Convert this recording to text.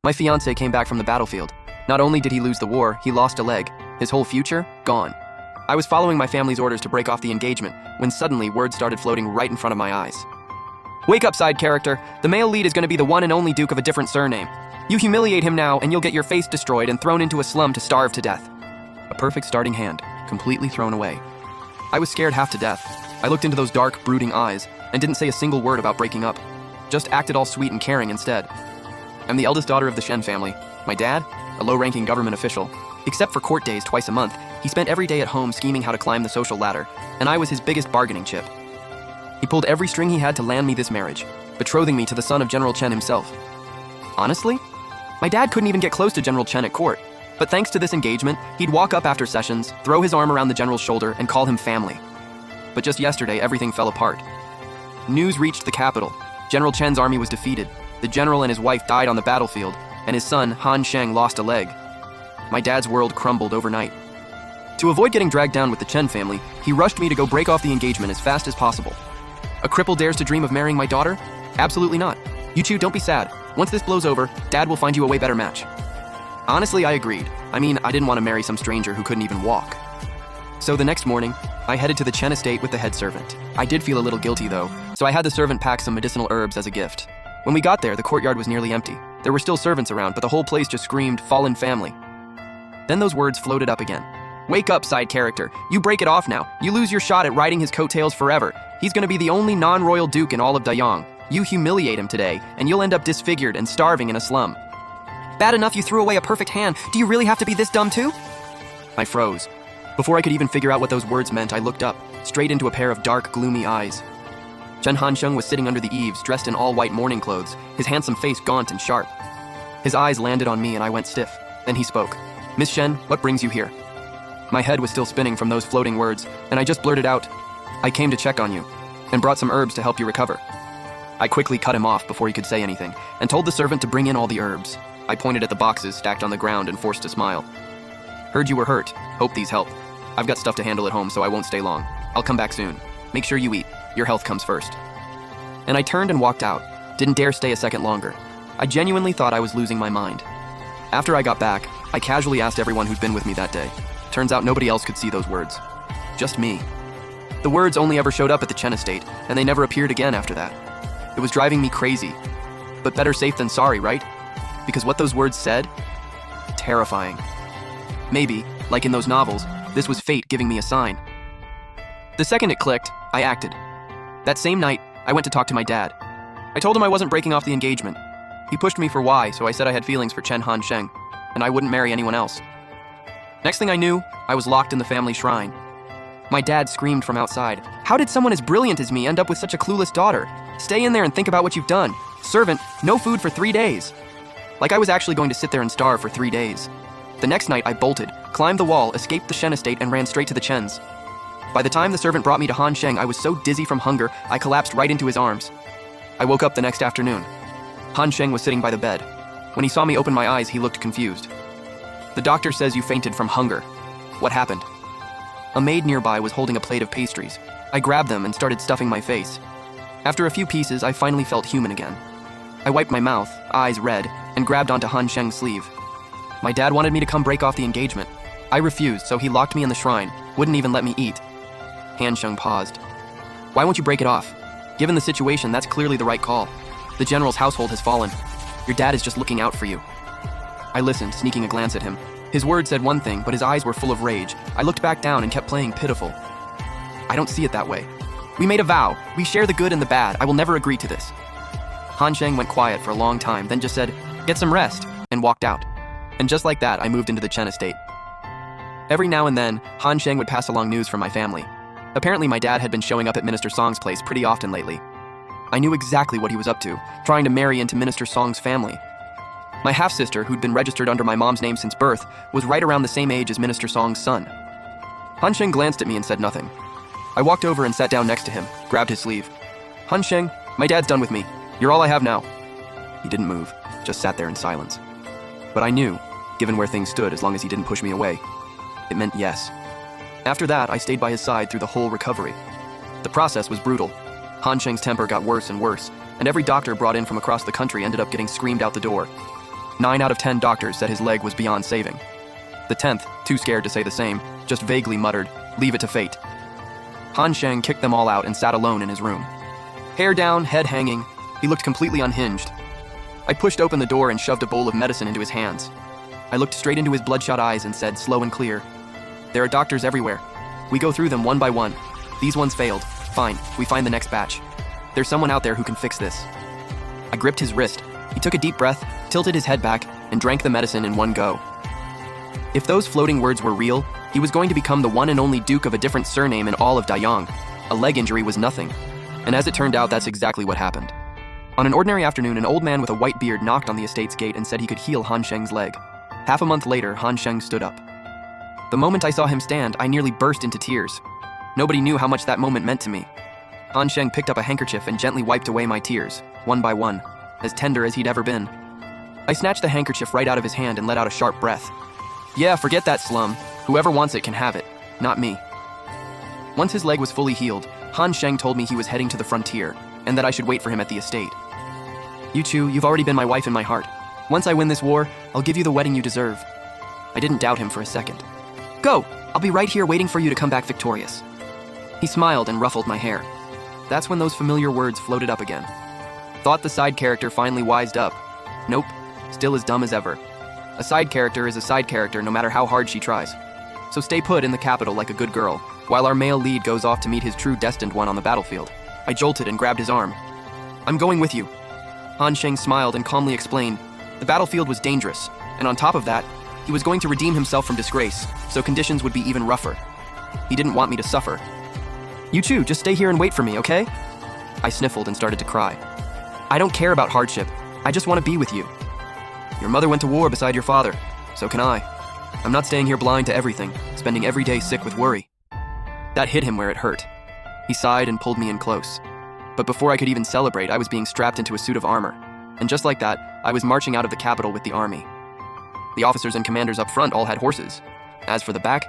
My fiancé came back from the battlefield. Not only did he lose the war, he lost a leg. His whole future, gone. I was following my family's orders to break off the engagement when suddenly word started floating right in front of my eyes. Wake up, side character. The male lead is going to be the one and only Duke of a different surname. You humiliate him now and you'll get your face destroyed and thrown into a slum to starve to death. A perfect starting hand, completely thrown away. I was scared half to death. I looked into those dark, brooding eyes and didn't say a single word about breaking up. Just acted all sweet and caring instead. I'm the eldest daughter of the Shen family. My dad, a low-ranking government official. Except for court days twice a month, he spent every day at home scheming how to climb the social ladder, and I was his biggest bargaining chip. He pulled every string he had to land me this marriage, betrothing me to the son of General Chen himself. Honestly, my dad couldn't even get close to General Chen at court, but thanks to this engagement, he'd walk up after sessions, throw his arm around the general's shoulder, and call him family. But just yesterday, everything fell apart. News reached the capital. General Chen's army was defeated. The general and his wife died on the battlefield, and his son, Han Sheng, lost a leg. My dad's world crumbled overnight. To avoid getting dragged down with the Chen family, he rushed me to go break off the engagement as fast as possible. A cripple dares to dream of marrying my daughter? Absolutely not. You two, don't be sad. Once this blows over, Dad will find you a way better match. Honestly, I agreed. I mean, I didn't want to marry some stranger who couldn't even walk. So the next morning, I headed to the Chen estate with the head servant. I did feel a little guilty though, so I had the servant pack some medicinal herbs as a gift. When we got there, the courtyard was nearly empty. There were still servants around, but the whole place just screamed, "Fallen family." Then those words floated up again. Wake up, side character. You break it off now. You lose your shot at riding his coattails forever. He's gonna be the only non-royal duke in all of Dayang. You humiliate him today, and you'll end up disfigured and starving in a slum. Bad enough you threw away a perfect hand. Do you really have to be this dumb too? I froze. Before I could even figure out what those words meant, I looked up, straight into a pair of dark, gloomy eyes. Chen Hansheng was sitting under the eaves, dressed in all-white mourning clothes, his handsome face gaunt and sharp. His eyes landed on me and I went stiff. Then he spoke. "Miss Shen, what brings you here?" My head was still spinning from those floating words, and I just blurted out, "I came to check on you, and brought some herbs to help you recover." I quickly cut him off before he could say anything, and told the servant to bring in all the herbs. I pointed at the boxes stacked on the ground and forced a smile. "Heard you were hurt. Hope these help. I've got stuff to handle at home, so I won't stay long. I'll come back soon. Make sure you eat. Your health comes first." And I turned and walked out. Didn't dare stay a second longer. I genuinely thought I was losing my mind. After I got back, I casually asked everyone who'd been with me that day. Turns out nobody else could see those words. Just me. The words only ever showed up at the Chen estate, and they never appeared again after that. It was driving me crazy. But better safe than sorry, right? Because what those words said? Terrifying. Maybe, like in those novels, this was fate giving me a sign. The second it clicked, I acted. That same night, I went to talk to my dad. I told him I wasn't breaking off the engagement. He pushed me for why, so I said I had feelings for Chen Hansheng, and I wouldn't marry anyone else. Next thing I knew, I was locked in the family shrine. My dad screamed from outside. "How did someone as brilliant as me end up with such a clueless daughter? Stay in there and think about what you've done. Servant, no food for 3 days." Like I was actually going to sit there and starve for 3 days. The next night, I bolted, climbed the wall, escaped the Shen estate, and ran straight to the Chens. By the time the servant brought me to Han Sheng, I was so dizzy from hunger, I collapsed right into his arms. I woke up the next afternoon. Han Sheng was sitting by the bed. When he saw me open my eyes, he looked confused. "The doctor says you fainted from hunger. What happened?" A maid nearby was holding a plate of pastries. I grabbed them and started stuffing my face. After a few pieces, I finally felt human again. I wiped my mouth, eyes red, and grabbed onto Han Sheng's sleeve. My dad wanted me to come break off the engagement. I refused, so he locked me in the shrine, wouldn't even let me eat. Han Sheng paused. "Why won't you break it off? Given the situation, that's clearly the right call. The general's household has fallen. Your dad is just looking out for you." I listened, sneaking a glance at him. His words said one thing, but his eyes were full of rage. I looked back down and kept playing pitiful. "I don't see it that way. We made a vow. We share the good and the bad. I will never agree to this." Han Sheng went quiet for a long time, then just said, "Get some rest," and walked out. And just like that, I moved into the Chen estate. Every now and then, Han Sheng would pass along news from my family. Apparently my dad had been showing up at Minister Song's place pretty often lately. I knew exactly what he was up to, trying to marry into Minister Song's family. My half-sister, who'd been registered under my mom's name since birth, was right around the same age as Minister Song's son. Han Sheng glanced at me and said nothing. I walked over and sat down next to him, grabbed his sleeve. "Han Sheng, my dad's done with me. You're all I have now." He didn't move, just sat there in silence. But I knew, given where things stood, as long as he didn't push me away, it meant yes. After that, I stayed by his side through the whole recovery. The process was brutal. Han Sheng's temper got worse and worse, and every doctor brought in from across the country ended up getting screamed out the door. 9 out of 10 doctors said his leg was beyond saving. The 10th, too scared to say the same, just vaguely muttered, "Leave it to fate." Han Sheng kicked them all out and sat alone in his room. Hair down, head hanging, he looked completely unhinged. I pushed open the door and shoved a bowl of medicine into his hands. I looked straight into his bloodshot eyes and said, slow and clear, "There are doctors everywhere. We go through them one by one. These ones failed. Fine, we find the next batch. There's someone out there who can fix this." I gripped his wrist. He took a deep breath, tilted his head back, and drank the medicine in one go. If those floating words were real, he was going to become the one and only duke of a different surname in all of Dayang. A leg injury was nothing. And as it turned out, that's exactly what happened. On an ordinary afternoon, an old man with a white beard knocked on the estate's gate and said he could heal Han Sheng's leg. Half a month later, Han Sheng stood up. The moment I saw him stand, I nearly burst into tears. Nobody knew how much that moment meant to me. Han Sheng picked up a handkerchief and gently wiped away my tears, one by one, as tender as he'd ever been. I snatched the handkerchief right out of his hand and let out a sharp breath. "Yeah, forget that slum. Whoever wants it can have it, not me." Once his leg was fully healed, Han Sheng told me he was heading to the frontier, and that I should wait for him at the estate. "Yu Chu, you've already been my wife in my heart. Once I win this war, I'll give you the wedding you deserve." I didn't doubt him for a second. "Go! I'll be right here waiting for you to come back victorious." He smiled and ruffled my hair. That's when those familiar words floated up again. Thought the side character finally wised up. Nope, still as dumb as ever. A side character is a side character no matter how hard she tries. So stay put in the capital like a good girl, while our male lead goes off to meet his true destined one on the battlefield. I jolted and grabbed his arm. "I'm going with you." Han Sheng smiled and calmly explained, the battlefield was dangerous, and on top of that, he was going to redeem himself from disgrace, so conditions would be even rougher. He didn't want me to suffer. "Yu Chu, just stay here and wait for me, okay?" I sniffled and started to cry. "I don't care about hardship. I just want to be with you. Your mother went to war beside your father, so can I. I'm not staying here blind to everything, spending every day sick with worry." That hit him where it hurt. He sighed and pulled me in close. But before I could even celebrate, I was being strapped into a suit of armor. And just like that, I was marching out of the capital with the army. The officers and commanders up front all had horses. As for the back,